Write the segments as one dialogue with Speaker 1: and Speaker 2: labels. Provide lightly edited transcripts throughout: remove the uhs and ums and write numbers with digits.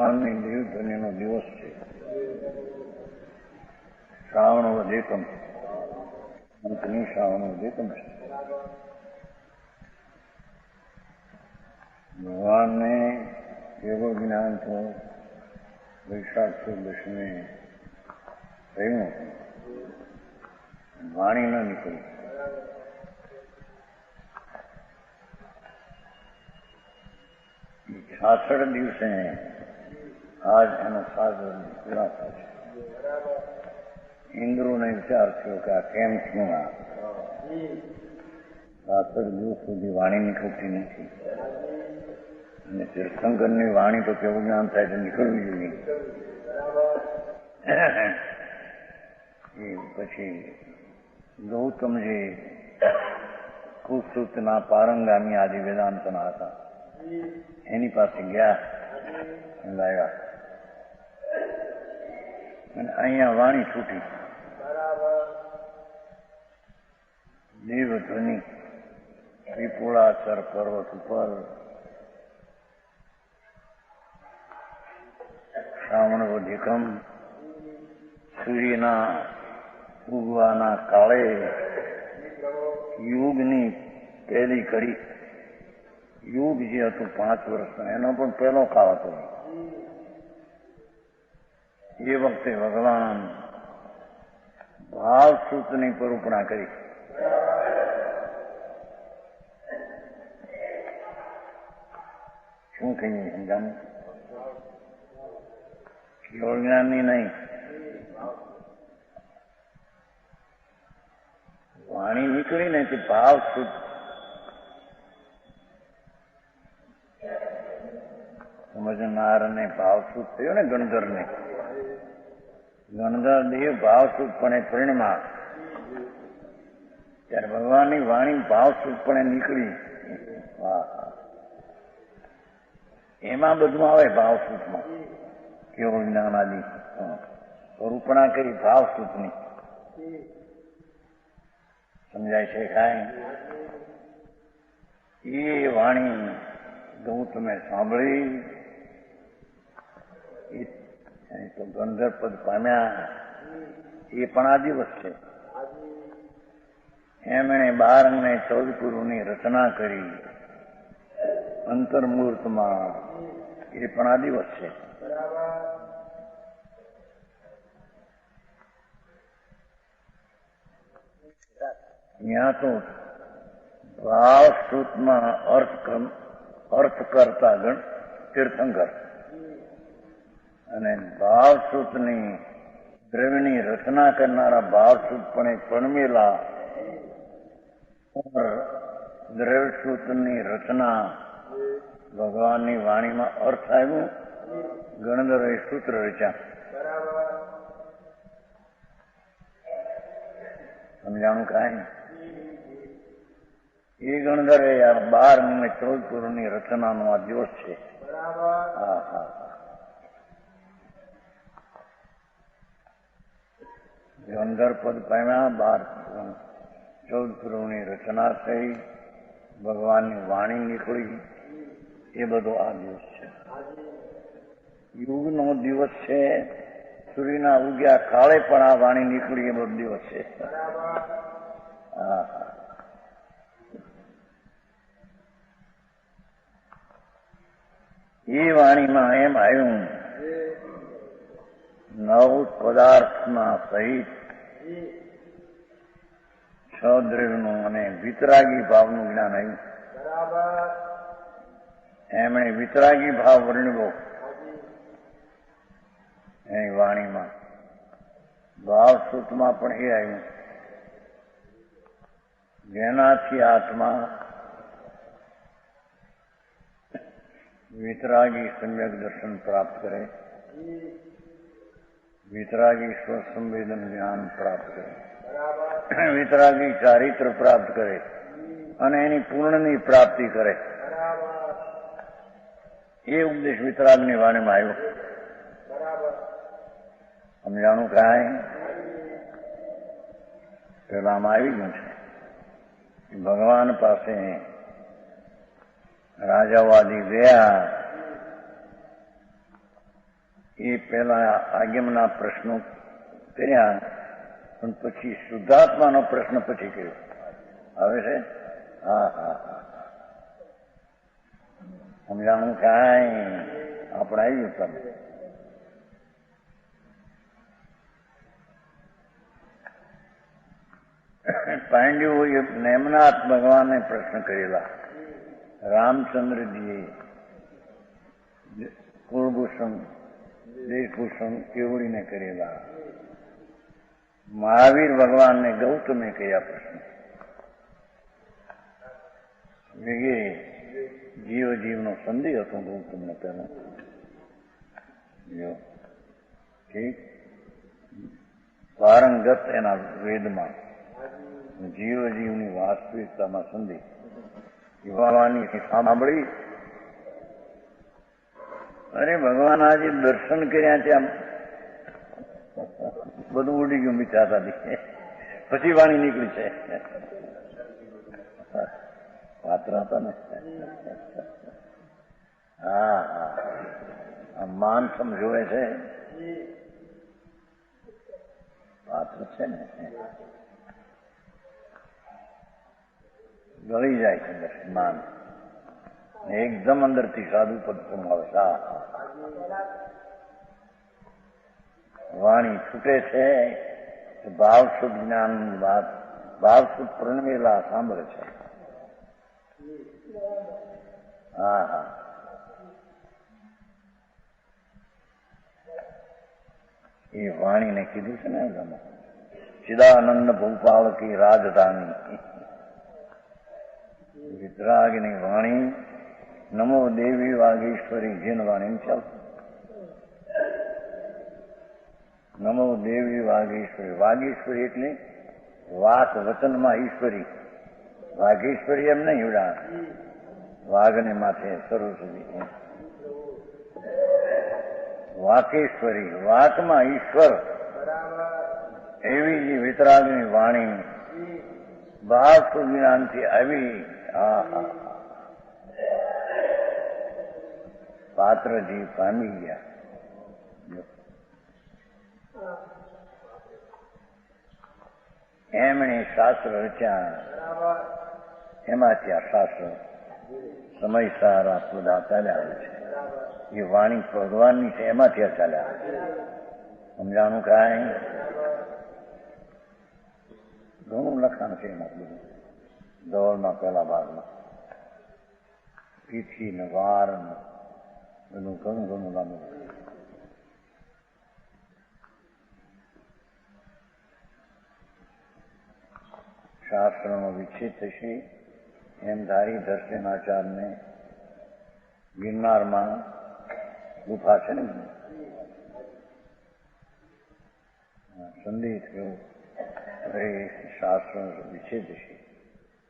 Speaker 1: ભગવાનની દેવધન્યનો દિવસ છે. શ્રાવણ વધેકમ, અંતની શ્રાવણ વધેકમ છે. ભગવાનને એવો જ્ઞાન તો વૈશાખ સુદ દશમે થયું હતું, વાણી ન નીકળી. 66 દિવસે આજ એનો 7 વર્ષ પૂરા થાય છે. ઇન્દ્રોને વિચાર થયો કે આ કેમ થયું? આ 66 દિવસ સુધી વાણી નીકળતી નથી, અને તીર્થંકરની વાણી તો કેવું જ્ઞાન થાય તો નીકળવી જોઈએ. એ પછી ગૌતમજી કુસુતના પારંગામી આદિ વેદાંતના હતા, એની પાસે ગયા, લાવ્યા, અને અહીંયા વાણી છૂટી. દેવધ્વનિ વિપુળાચર પર્વત ઉપર શ્રાવણ વધેકમ, સૂર્યના ઉગવાના કાળે યુગની પહેલી કડી, યુગ જે હતું 5 વર્ષનો, એનો પણ પહેલો કાળ હતો. એ વખતે ભગવાન ભાવસૂતની પરૂપણા કરી. શું કહીએ સમજાનું? કેવળ જ્ઞાનની નહીં, વાણી નીકળી ને તે ભાવસૂત. સમજનારને ભાવસૂત થયો ને ગણધરને. ગણધર દેવ ભાવસૂતપણે પરિણમ્યા, ત્યારે ભગવાનની વાણી ભાવસૂતપણે નીકળી. એમાં બધું આવે ભાવસૂતમાં, કેવળ જ્ઞાન આદિ રૂપણા કરી ભાવસૂતની. સમજાય છે કાંઈ? એ વાણી ગૌતમે સાંભળી, એ તો ગંધર્વ પદ પામ્યા. એ પણ આ દિવસ છે. એમણે 12 અને 14 પુરુની રચના કરી અંતર્મુહૂર્તમાં. એ પણ આ દિવસ છે. ત્યાં તો ભાવસૂતમાં અર્થ કરતા ગણ તીર્થંકર, અને ભાવસૂતની દ્રવ્યની રચના કરનારા ભાવસૂતપણે પરમેલા દ્રવ્યસૂતની રચના ભગવાનની વાણીમાં અર્થ આવ્યું. ગણધરે સૂત્ર રચ્યા. સમજાણું કાંઈ? એ ગણધરે આ 12 અને 14 પુરુની રચનાનો આ દિવસ છે. હા હા, ગંધર પદ પામ્યા, 12-14 પુરુની રચના થઈ, ભગવાનની વાણી નીકળી. એ બધો આ દિવસ છે. યુગનો દિવસ છે. સૂર્યના ઉગ્યા કાળે પણ આ વાણી નીકળી. એ બધો દિવસ છે. હા હા, એ વાણીમાં એમ આવ્યું, નવ પદાર્થના સહિત 6 દ્રવ્યનું અને વિતરાગી ભાવનું જ્ઞાન આવ્યું. એમણે વિતરાગી ભાવ વર્ણવ્યો એની વાણીમાં. ભાવસૂતમાં પણ એ આવ્યું, જેનાથી આત્મા વિતરાગી સમ્યક દર્શન પ્રાપ્ત કરે, વિતરાગી સ્વસંવેદન જ્ઞાન પ્રાપ્ત કરે, વિતરાગી ચારિત્ર પ્રાપ્ત કરે, અને એની પૂર્ણની પ્રાપ્તિ કરે. એ ઉપદેશ વિતરાગની વાણીમાં આવ્યો. સમજાણું કાંઈ? પેલામાં આવી ગયું છે. ભગવાન પાસે રાજાવાદી ગયા, એ પહેલા આગમના પ્રશ્નો કર્યા, પણ પછી શુદ્ધાત્માનો પ્રશ્ન પછી કર્યો. આવે છે? હા હા હા, સમજાણું કાંઈ આપણે આવ્યું તમે. પાંડવોએ નેમનાથ ભગવાનને પ્રશ્ન કરેલા, રામચંદ્રજીએ કુળભૂષણ દેશભૂષણ કેવડીને કરેલા, મહાવીર ભગવાનને ગૌતમે કયા પ્રશ્ન, એ જીવ જીવનો સંદેહ હતો ગૌતમને પહેલો. જો ઠીક, પારંગત એના વેદમાં, જીવ જીવની વાસ્તવિકતામાં સંદેહ યુવાની સાંભળી. અરે ભગવાન આજે દર્શન કર્યા છે, આમ બધું ઉડી ગયું મિથ્યાતાથી. પછી વાણી નીકળી છે, પાત્ર હતા ને. હા હા, આ માન સમજોવે છે, પાત્ર છે ને, ગળી જાય છે દર્શમાન, એકદમ અંદરથી સાધુ પદ આવે. હા, વાણી છૂટે છે, ભાવ શુદ્ધ જ્ઞાન વાત, ભાવ શુદ્ધ પ્રણવેલા સાંભળે છે. હા હા, એ વાણીને કીધું છે ને, ચિદાનંદ ભૂપાલ કી રાજધાની, વિતરાગની વાણી, નમો દેવી વાગેશ્વરી, જેન વાણી ચાલશે. નમો દેવી વાગેશ્વરી, વાગેશ્વરી એટલે વાત વચનમાં ઈશ્વરી, વાઘેશ્વરી એમ નહીં ઉડા, વાઘને માથે સરસ્વતી, વાકેશ્વરી વાતમાં ઈશ્વર, એવી જે વિતરાગની વાણી ભાવ જ્ઞાનથી આવી. હા હા, પાત્રજી પામી ગયા. એમણે શાસ્ત્ર રચ્યા, એમાંથી આ શાસ્ત્ર સમય સારા બધા ચાલ્યા આવે છે. એ વાણી ભગવાનની છે, એમાંથી આ ચાલ્યા આવે છે. સમજાણું કાંઈ? ઘણું લખાણ છે એમાં બધું, દોડમાં પહેલા ભાગમાં તિથિ ને વાર ને બધું ઘણું ઘણું લાંબુ. શાસ્ત્રનો વિચ્છેદ થશે એમ ધારી દર્શનાચાર્યને ગિરનારમાં ગુફા છે ને, સંદેહ થયો, અરે શાસ્ત્રનો વિચ્છેદ થશે.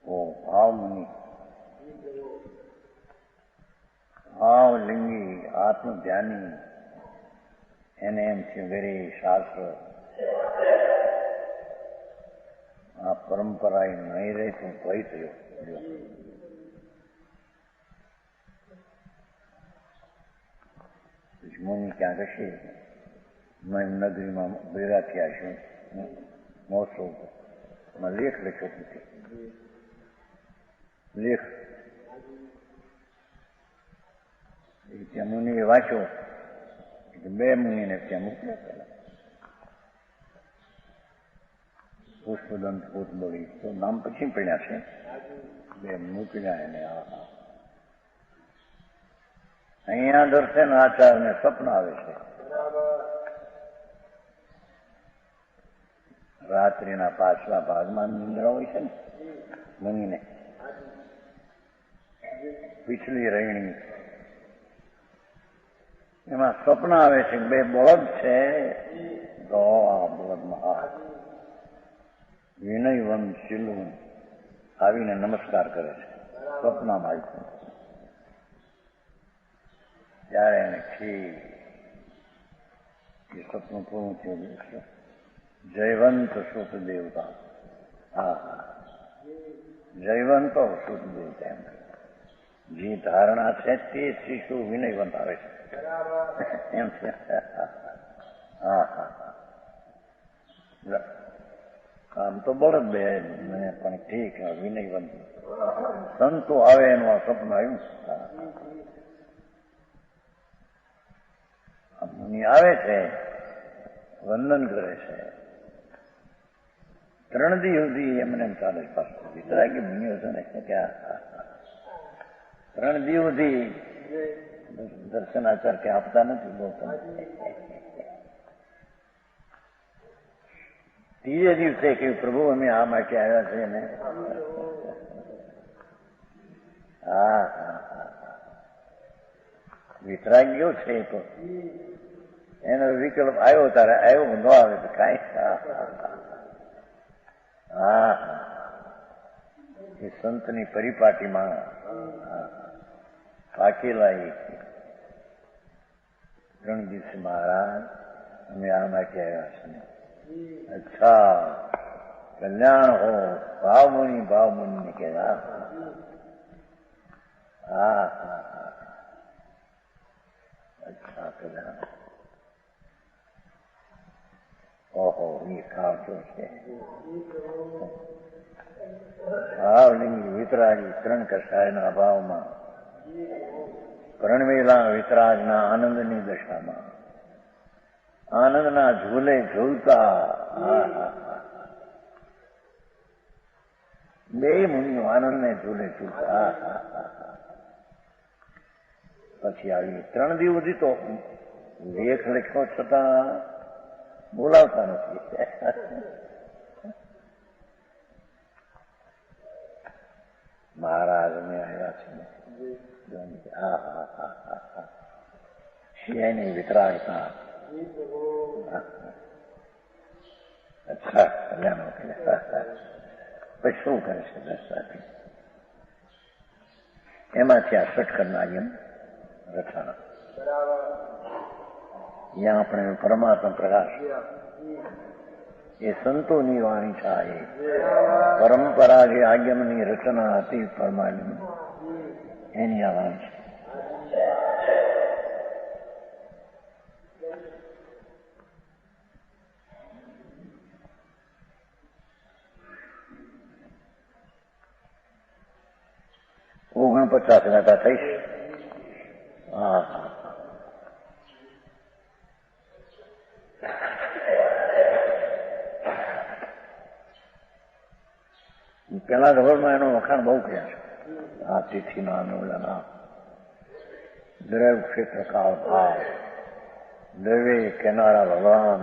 Speaker 1: ઓ ભાવ મુનિ, ભાવ લિંગી આત્મધ્યાની, એને એમ થયું ઘરે શાસ્ત્ર આ પરંપરા નહીં રહે તો ભય થયો. મુનિ ક્યાં કશે નગરીમાં ભેગા થયા છે, મહોત્સવમાં લેખ લખ્યો નથી. લેખ ત્યાં મુનિએ વાંચ્યો, બે મુનિને ત્યાં મોકલ્યા. પેલા પુષ્પદંત ભૂતબળી તો નામ પછી પડ્યા છે, બે મોકલ્યા એને. અહીંયા દર્શન આચાર્યને સ્વપ્ન આવે છે, રાત્રિના પાછલા ભાગમાં નિંદ્રા હોય છે ને મુનિને, પીછલી રહેણી, એમાં સ્વપ્ન આવે છે બે બળદ છે. તો આ બળદમાં વિનયવંત શીલું આવીને નમસ્કાર કરે છે સ્વપ્નમાં આવ્યું. ત્યારે એને એ સ્વપ્ન પૂરું થયું. જયવંત સુત દેવતા, હા હા, જયવંતો સુત દેવતા એમ જે ધારણા છે તે શિશુ વિનયવંત આવે છે. એમ છે. હા હા આમ તો બળદ બે મને પણ ઠીક વિનયવંત સંતો આવે એનું આ સપનું આવ્યું. મુનિ આવે છે, વંદન કરે છે, 3 દી સુધી એમને એમ ચાલે પાછું વિતરાગી મુનિઓ છે ને કે 3 દી સુધી દર્શનાચાર કે આપતા નથી, બોલતા નથી. 3જે દિવસે કહ્યું પ્રભુ અમે આ માટે આવ્યા છે ને. હા હા હા વિતરાગ્યો છે તો એનો વિકલ્પ આવ્યો તારે આવ્યો, ન આવે તો કઈ. હા એ સંતની પરિપાટીમાં પાકેલા 3 દિવસે મહારાજ અમે આ માટે આવ્યા છીએ. અચ્છા કલ્યાણ હો ભાવ મુનિ ને કહેવા. હા હા હા અચ્છા કલ્યાણ. ઓહો એ ખાવતો છે. ભાવલિંગી વિતરાગી 3 કસાયના ભાવમાં પરણવેલા વિતરાગના આનંદની દશામાં આનંદના ઝૂલે ઝૂલતા. બે મુનિઓ આનંદને ઝૂલે ઝૂલતા. પછી આવી 3 દિવસ સુધી તો લેખ લખ્યો છતાં બોલાવતા નથી. મહારાજ અમે આવ્યા છીએ એની વિતરાગતા. અચ્છા કલ્યાણ પછી શું કરે છે દર્શાથી એમાંથી આ ષટકરના એમ રચના. ત્યાં આપણે પરમાત્મા પ્રકાશ એ સંતોની વાણી થાય પરંપરા જે આગમની રચના હતી પરમાત્મ એની આ વાણી છે. ઓગણપચાસ નેતા થઈશ. હા પેલા ગભરમાં એનો વખાણ બહુ કર્યા છે. આ તિથિના અનુલના દ્રવ ક્ષેત્ર કાળ ભાવ દવે કેનારા ભગવાન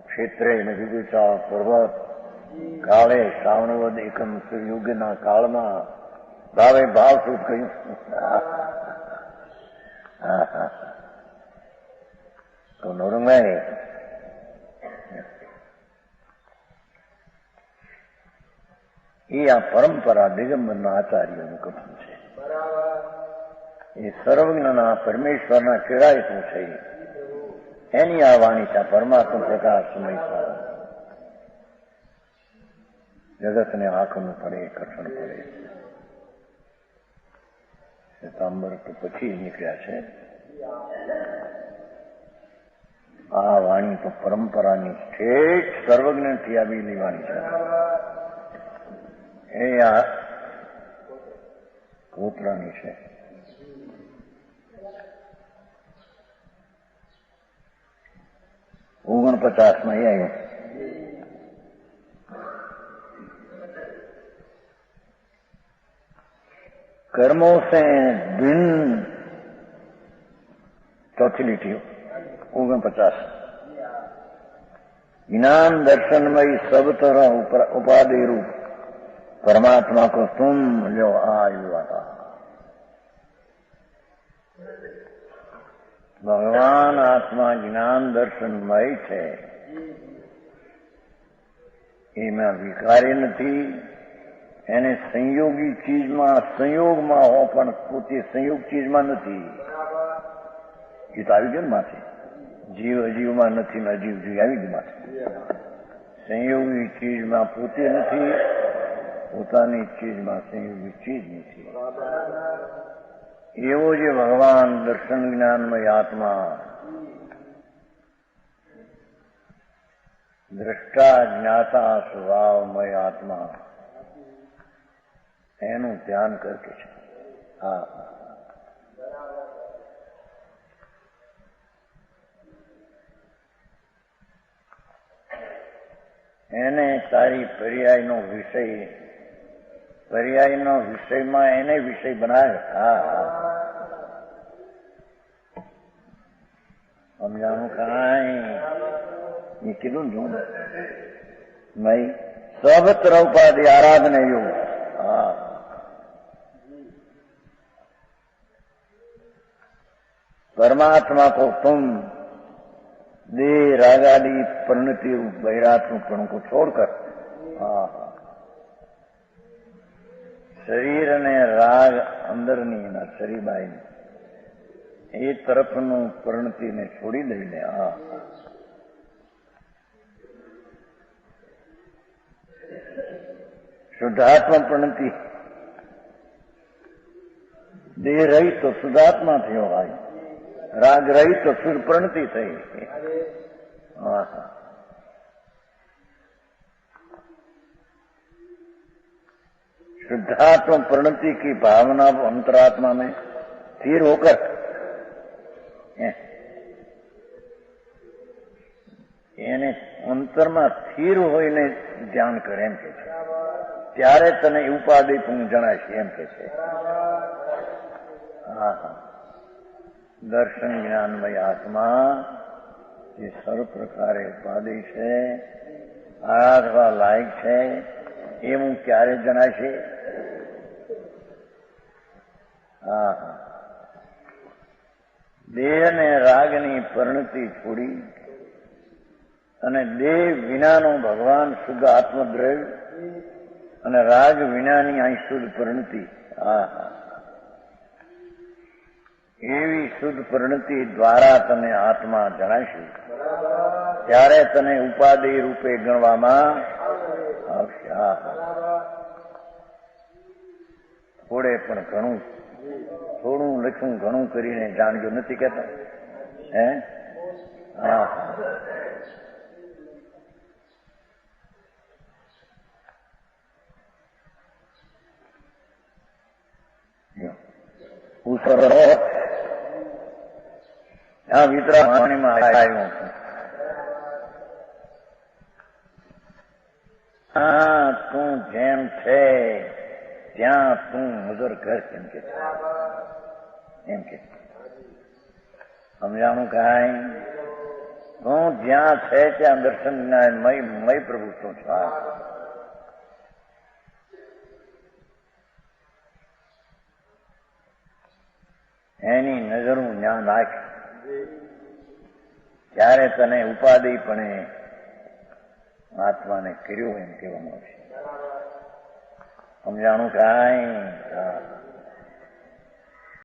Speaker 1: ક્ષેત્રે નદીગુચા પર્વત કાળે શ્રાવણવદ એકમ સુરયુગના કાળમાં ભાવે ભાવ શું કહ્યું. તો નોરંગાઈ એ આ પરંપરા દિગંબરના આચાર્યોનું કથન છે. એ સર્વજ્ઞના પરમેશ્વરના કેળાયતું છે. એની આ વાણી છે. પરમાત્મા પ્રકાશ સમય જગતને આંખનું પડે કઠણ પડે. શ્વેતાંબર તો પછી નીકળ્યા છે. આ વાણી તો પરંપરાની ઠેઠ સર્વજ્ઞથી આવેલી વાણી છે. એ આ કોતરાની છે. ઓગણપચાસમાં એ આવ્યું. कर्मों से भिन्न चौथी लिखी 49 ज्ञान दर्शनमयी सब तरह उपाधि रूप परमात्मा को तुम लो आयुवाता. भगवान आत्मा ज्ञान दर्शनमय છે. એમાં વિકારી નથી. એને સંયોગી ચીજમાં સંયોગમાં હો પણ પોતે સંયોગ ચીજમાં નથી. એ તો આવી ગયું ને માથે. જીવ અજીવમાં નથી ને અજીવ જીવ આવી ગયું માથે. સંયોગી ચીજમાં પોતે નથી, પોતાની ચીજમાં સંયોગી ચીજ નથી. એવો જે ભગવાન દર્શન જ્ઞાનમય આત્મા, દ્રષ્ટા જ્ઞાતા સ્વભાવમય આત્મા, એનું ધ્યાન કરકે છે. હા, એને તારી પર્યાયનો વિષયમાં એને વિષય બનાવે. હા, સમજાણું કાંઈ એ કીધું ને નહીં. સર્વત્ર ઉપાધિ આરાધને યોગ. હા, परमात्मा को तुम देह रागादि परिणति रूप बहिरात्मकपणों को छोड़कर, शरीर ने राग अंदरनी शरीर बाई એ તરફનું પરિણતિને છોડી દઈને શુદ્ધાત્મા પરિણતિ, દેહ રહી તો શુદ્ધાત્મા થયો. ભાઈ રાગ રહી તો શુદ્ધ પરિણતિ થઈ. शुद्धात्मा परिणति की भावना अंतरात्मा में स्थिर होकर એને અંતરમાં સ્થિર હોઈને ધ્યાન કરે એમ કે છે, ત્યારે તને ઉપાધિ પૂર્ણ જણાશે એમ કે છે. દર્શન જ્ઞાનમય આત્મા જે સર્વ પ્રકારે ઉપાધિ છે, આરાધવા લાયક છે, એવું ક્યારે જણાશે? દેહ અને રાગની પરિણતિ છોડી અને દેહ વિનાનો ભગવાન શુદ્ધ આત્મદ્રવ્ય અને રાગ વિનાની અહીં શુદ્ધ પરિણતિ, એવી શુદ્ધ પરિણતિ દ્વારા તને આત્મા જણાશે, ત્યારે તને ઉપાધિ રૂપે ગણવામાં આવશે. થોડે પણ ઘણું, થોડું લખ્યું ઘણું કરીને જાણજો નથી કહેતા હે. વિતરાણીમાં આવ્યું. તું જેમ છે ત્યાં તું નજર કર એમ કે સમજાણું કાંઈ? તું જ્યાં છે ત્યાં દર્શન મય પ્રભુ તું છો. એની નજરનું જ્ઞાન રાખ, ત્યારે તને ઉપાધિપણે આત્માને કર્યો એમ કહેવામાં આવશે. સમજાણું કાંઈ?